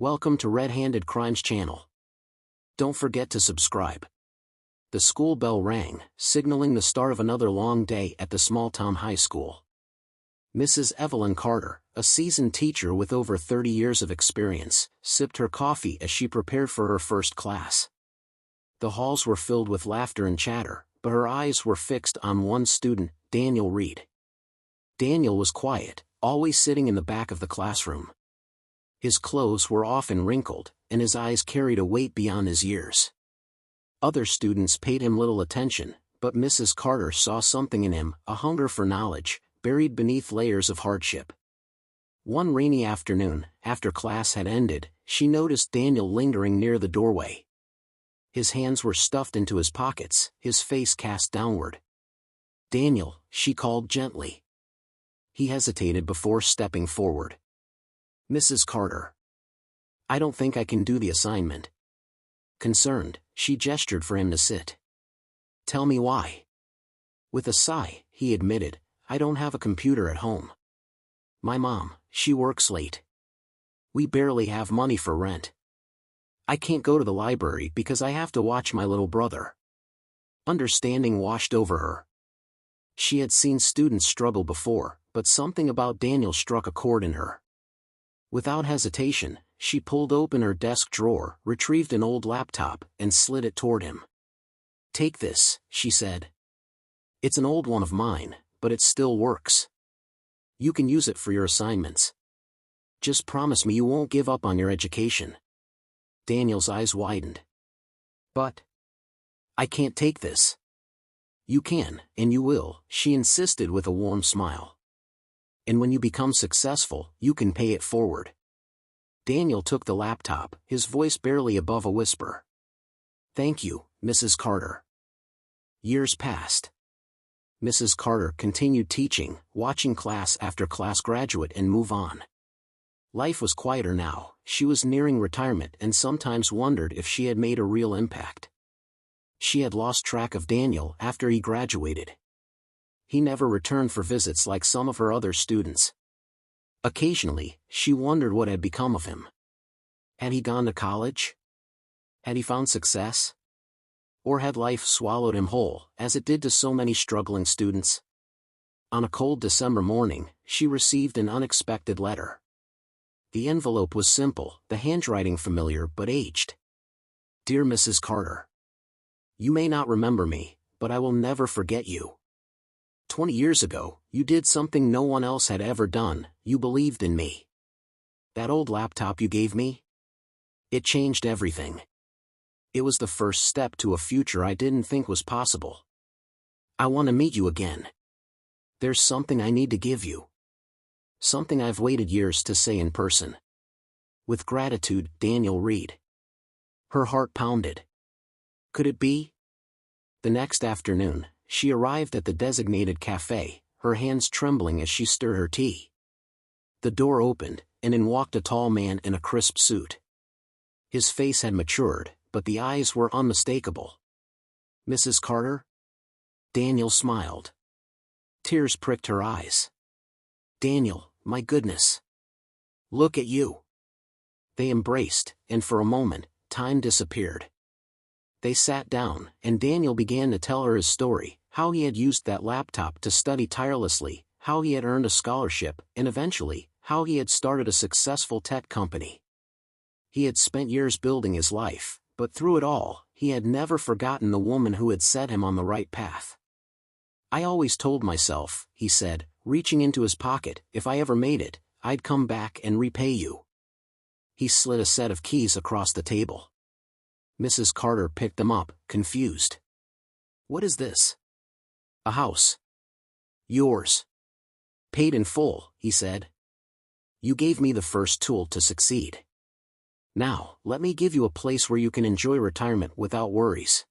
Welcome to Red-Handed Crimes channel. Don't forget to subscribe. The school bell rang, signaling the start of another long day at the small-town high school. Mrs. Evelyn Carter, a seasoned teacher with over 30 years of experience, sipped her coffee as she prepared for her first class. The halls were filled with laughter and chatter, but her eyes were fixed on one student, Daniel Reed. Daniel was quiet, always sitting in the back of the classroom. His clothes were often wrinkled, and his eyes carried a weight beyond his years. Other students paid him little attention, but Mrs. Carter saw something in him, a hunger for knowledge, buried beneath layers of hardship. One rainy afternoon, after class had ended, she noticed Daniel lingering near the doorway. His hands were stuffed into his pockets, his face cast downward. "Daniel," she called gently. He hesitated before stepping forward. "Mrs. Carter. I don't think I can do the assignment." Concerned, she gestured for him to sit. "Tell me why." With a sigh, he admitted, "I don't have a computer at home. My mom, she works late. We barely have money for rent. I can't go to the library because I have to watch my little brother." Understanding washed over her. She had seen students struggle before, but something about Daniel struck a chord in her. Without hesitation, she pulled open her desk drawer, retrieved an old laptop, and slid it toward him. "Take this," she said. "It's an old one of mine, but it still works. You can use it for your assignments. Just promise me you won't give up on your education." Daniel's eyes widened. "But I can't take this." "You can, and you will," she insisted with a warm smile. "And when you become successful, you can pay it forward." Daniel took the laptop, his voice barely above a whisper. "Thank you, Mrs. Carter." Years passed. Mrs. Carter continued teaching, watching class after class graduate and move on. Life was quieter now, she was nearing retirement and sometimes wondered if she had made a real impact. She had lost track of Daniel after he graduated. He never returned for visits like some of her other students. Occasionally, she wondered what had become of him. Had he gone to college? Had he found success? Or had life swallowed him whole, as it did to so many struggling students? On a cold December morning, she received an unexpected letter. The envelope was simple, the handwriting familiar but aged. "Dear Mrs. Carter. You may not remember me, but I will never forget you. 20 years ago, you did something no one else had ever done, you believed in me. That old laptop you gave me? It changed everything. It was the first step to a future I didn't think was possible. I want to meet you again. There's something I need to give you. Something I've waited years to say in person. With gratitude, Daniel Reed." Her heart pounded. Could it be? The next afternoon, she arrived at the designated cafe, her hands trembling as she stirred her tea. The door opened, and in walked a tall man in a crisp suit. His face had matured, but the eyes were unmistakable. "Mrs. Carter?" Daniel smiled. Tears pricked her eyes. "Daniel, my goodness. Look at you." They embraced, and for a moment, time disappeared. They sat down, and Daniel began to tell her his story, how he had used that laptop to study tirelessly, how he had earned a scholarship, and eventually, how he had started a successful tech company. He had spent years building his life, but through it all, he had never forgotten the woman who had set him on the right path. "I always told myself," he said, reaching into his pocket, "if I ever made it, I'd come back and repay you." He slid a set of keys across the table. Mrs. Carter picked them up, confused. "What is this?" "A house. Yours. Paid in full," he said. "You gave me the first tool to succeed. Now, let me give you a place where you can enjoy retirement without worries."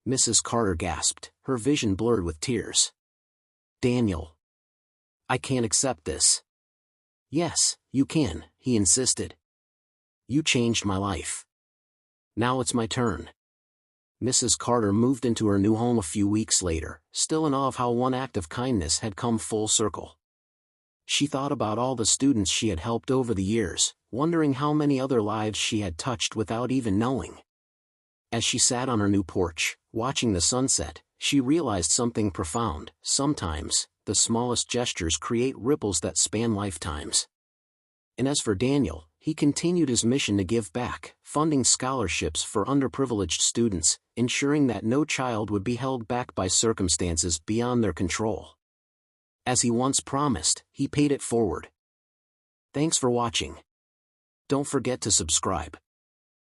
Mrs. Carter gasped, her vision blurred with tears. "Daniel. I can't accept this." "Yes, you can," he insisted. "You changed my life. Now it's my turn." Mrs. Carter moved into her new home a few weeks later, still in awe of how one act of kindness had come full circle. She thought about all the students she had helped over the years, wondering how many other lives she had touched without even knowing. As she sat on her new porch, watching the sunset, she realized something profound. Sometimes, the smallest gestures create ripples that span lifetimes. And as for Daniel, he continued his mission to give back, funding scholarships for underprivileged students, ensuring that no child would be held back by circumstances beyond their control. As he once promised, he paid it forward. Thanks for watching. Don't forget to subscribe.